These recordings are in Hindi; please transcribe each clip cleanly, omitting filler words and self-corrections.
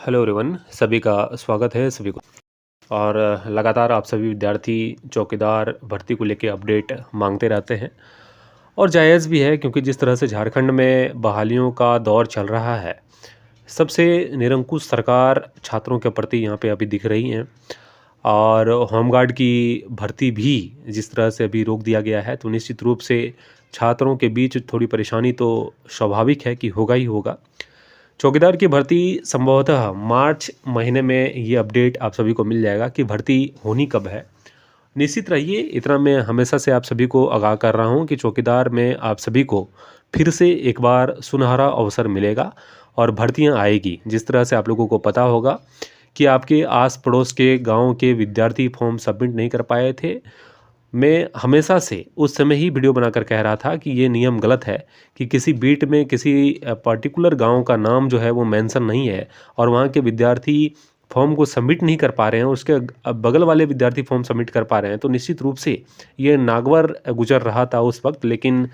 हेलो एवरीवन, सभी का स्वागत है सभी को। और लगातार आप सभी विद्यार्थी चौकीदार भर्ती को लेके अपडेट मांगते रहते हैं और जायज़ भी है, क्योंकि जिस तरह से झारखंड में बहालियों का दौर चल रहा है, सबसे निरंकुश सरकार छात्रों के प्रति यहाँ पे अभी दिख रही है। और होमगार्ड की भर्ती भी जिस तरह से अभी रोक दिया गया है, तो निश्चित रूप से छात्रों के बीच थोड़ी परेशानी तो स्वाभाविक है कि होगा ही होगा। चौकीदार की भर्ती संभवतः मार्च महीने में ये अपडेट आप सभी को मिल जाएगा कि भर्ती होनी कब है। निश्चित रहिए, इतना मैं हमेशा से आप सभी को आगाह कर रहा हूँ कि चौकीदार में आप सभी को फिर से एक बार सुनहरा अवसर मिलेगा और भर्तियाँ आएगी। जिस तरह से आप लोगों को पता होगा कि आपके आस पड़ोस के गाँव के विद्यार्थी फॉर्म सबमिट नहीं कर पाए थे। मैं हमेशा से उस समय ही वीडियो बनाकर कह रहा था कि ये नियम गलत है कि किसी बीट में किसी पर्टिकुलर गांव का नाम जो है वो मेंशन नहीं है और वहाँ के विद्यार्थी फॉर्म को सबमिट नहीं कर पा रहे हैं, उसके बगल वाले विद्यार्थी फॉर्म सबमिट कर पा रहे हैं, तो निश्चित रूप से ये नागवार गुजर रहा था उस वक्त। लेकिन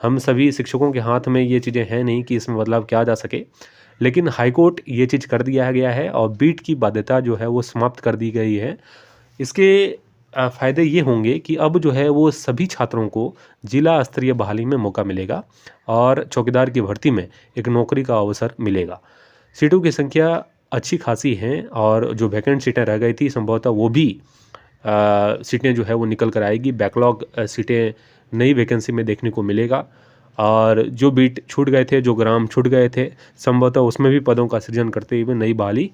हम सभी शिक्षकों के हाथ में ये चीज़ें हैं नहीं कि इसमें बदलाव किया जा सके। लेकिन हाईकोर्ट ये चीज़ कर दिया गया है और बीट की बाध्यता जो है वो समाप्त कर दी गई है। इसके फ़ायदे ये होंगे कि अब जो है वो सभी छात्रों को जिला स्तरीय बहाली में मौका मिलेगा और चौकीदार की भर्ती में एक नौकरी का अवसर मिलेगा। सीटों की संख्या अच्छी खासी हैं और जो वैकेंट सीटें रह गई थी संभवतः वो भी सीटें जो है वो निकल कर आएगी। बैकलॉग सीटें नई वैकेंसी में देखने को मिलेगा और जो बीट छूट गए थे, जो ग्राम छूट गए थे, संभवतः उसमें भी पदों का सृजन करते हुए नई बहाली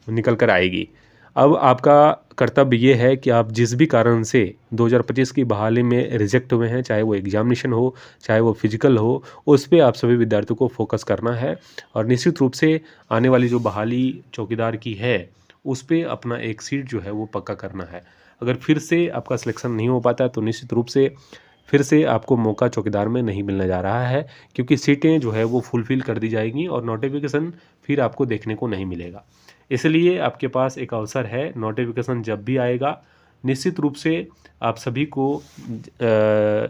निकल कर आएगी। अब आपका कर्तव्य ये है कि आप जिस भी कारण से 2025 की बहाली में रिजेक्ट हुए हैं, चाहे वो एग्जामिनेशन हो, चाहे वो फिजिकल हो, उस पे आप सभी विद्यार्थियों को फोकस करना है और निश्चित रूप से आने वाली जो बहाली चौकीदार की है उस पे अपना एक सीट जो है वो पक्का करना है। अगर फिर से आपका सिलेक्शन नहीं हो पाता तो निश्चित रूप से फिर से आपको मौका चौकीदार में नहीं मिलने जा रहा है, क्योंकि सीटें जो है वो फुलफ़िल कर दी जाएंगी और नोटिफिकेशन फिर आपको देखने को नहीं मिलेगा। इसलिए आपके पास एक अवसर है, नोटिफिकेशन जब भी आएगा निश्चित रूप से आप सभी को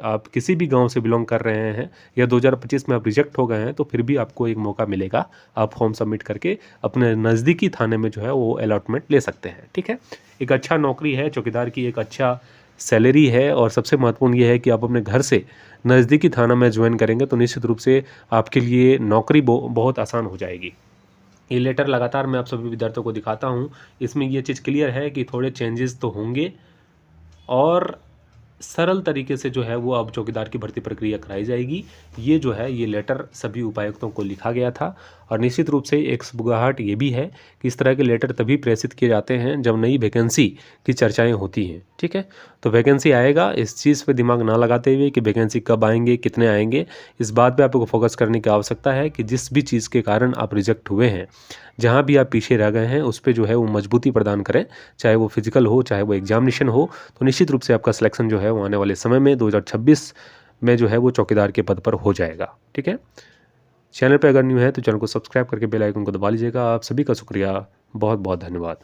आप किसी भी गांव से बिलोंग कर रहे हैं या 2025 में आप रिजेक्ट हो गए हैं तो फिर भी आपको एक मौका मिलेगा। आप फॉर्म सबमिट करके अपने नज़दीकी थाने में जो है वो अलॉटमेंट ले सकते हैं। ठीक है, एक अच्छा नौकरी है चौकीदार की, एक अच्छा सैलरी है और सबसे महत्वपूर्ण ये है कि आप अपने घर से नज़दीकी थाना में ज्वाइन करेंगे तो निश्चित रूप से आपके लिए नौकरी बहुत आसान हो जाएगी। ये लेटर लगातार मैं आप सभी विद्यार्थियों को दिखाता हूँ। इसमें ये चीज़ क्लियर है कि थोड़े चेंजेस तो होंगे और सरल तरीके से जो है वो अब चौकीदार की भर्ती प्रक्रिया कराई जाएगी। ये जो है ये लेटर सभी उपायुक्तों को लिखा गया था और निश्चित रूप से एक सुबगाहट ये भी है कि इस तरह के लेटर तभी प्रेषित किए जाते हैं जब नई वैकेंसी की चर्चाएं होती हैं। ठीक है, तो वैकेंसी आएगा, इस चीज़ पे दिमाग ना लगाते हुए कि वैकेंसी कब आएंगे, कितने आएंगे, इस बात पे आपको फोकस करने की आवश्यकता है कि जिस भी चीज़ के कारण आप रिजेक्ट हुए हैं, जहाँ भी आप पीछे रह गए हैं, उस पर जो है वो मजबूती प्रदान करें, चाहे वो फिजिकल हो, चाहे वो एग्जामिनेशन हो। तो निश्चित रूप से आपका सिलेक्शन जो है वो आने वाले समय में 2026 में जो है वो चौकीदार के पद पर हो जाएगा। ठीक है, चैनल पर अगर न्यू है तो चैनल को सब्सक्राइब करके बेल आइकन को दबा लीजिएगा। आप सभी का शुक्रिया, बहुत बहुत धन्यवाद।